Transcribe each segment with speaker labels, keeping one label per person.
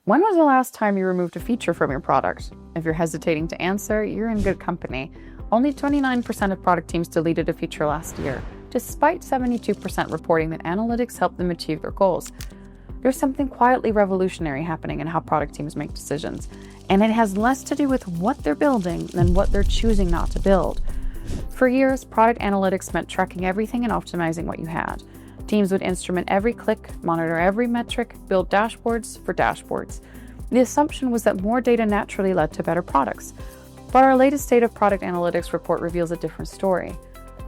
Speaker 1: When was the last time you removed a feature from your product? If you're hesitating to answer, you're in good company. Only 29% of product teams deleted a feature last year, despite 72% reporting that analytics helped them achieve their goals. There's something quietly revolutionary happening in how product teams make decisions, and it has less to do with what they're building than what they're choosing not to build. For years, product analytics meant tracking everything and optimizing what you had. Teams would instrument every click, monitor every metric, build dashboards for dashboards. The assumption was that more data naturally led to better products. But our latest State of Product Analytics report reveals a different story.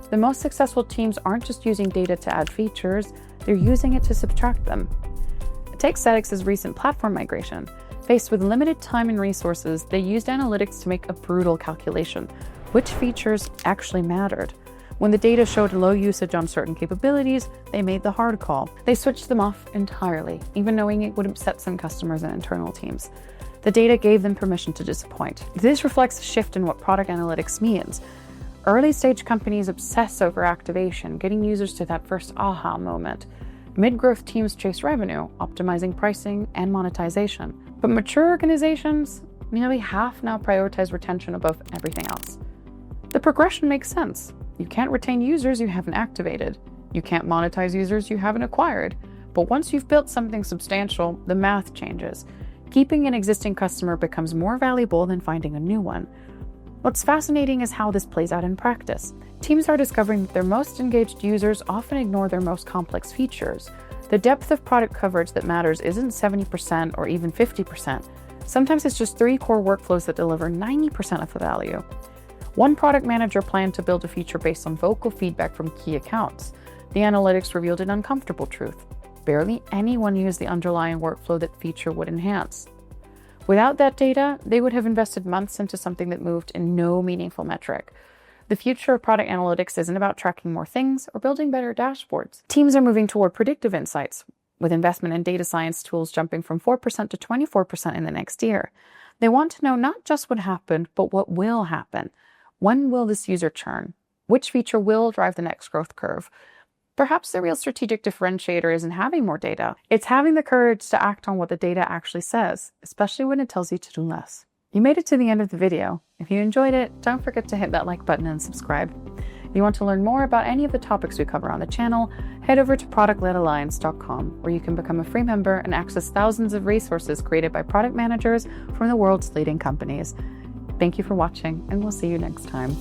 Speaker 1: The most successful teams aren't just using data to add features, they're using it to subtract them. Take Cetix's recent platform migration. Faced with limited time and resources, they used analytics to make a brutal calculation: which features actually mattered. When the data showed low usage on certain capabilities, they made the hard call. They switched them off entirely, even knowing it would upset some customers and internal teams. The data gave them permission to disappoint. This reflects a shift in what product analytics means. Early-stage companies obsess over activation, getting users to that first aha moment. Mid-growth teams chase revenue, optimizing pricing and monetization. But mature organizations, nearly half now prioritize retention above everything else. The progression makes sense. You can't retain users you haven't activated. You can't monetize users you haven't acquired. But once you've built something substantial, the math changes. Keeping an existing customer becomes more valuable than finding a new one. What's fascinating is how this plays out in practice. Teams are discovering that their most engaged users often ignore their most complex features. The depth of product coverage that matters isn't 70% or even 50%. Sometimes it's just 3 core workflows that deliver 90% of the value. One product manager planned to build a feature based on vocal feedback from key accounts. The analytics revealed an uncomfortable truth. Barely anyone used the underlying workflow that feature would enhance. Without that data, they would have invested months into something that moved in no meaningful metric. The future of product analytics isn't about tracking more things or building better dashboards. Teams are moving toward predictive insights, with investment in data science tools jumping from 4% to 24% in the next year. They want to know not just what happened, but what will happen. When will this user churn? Which feature will drive the next growth curve? Perhaps the real strategic differentiator isn't having more data. It's having the courage to act on what the data actually says, especially when it tells you to do less. You made it to the end of the video. If you enjoyed it, don't forget to hit that like button and subscribe. If you want to learn more about any of the topics we cover on the channel, head over to productledalliance.com, where you can become a free member and access thousands of resources created by product managers from the world's leading companies. Thank you for watching, and we'll see you next time.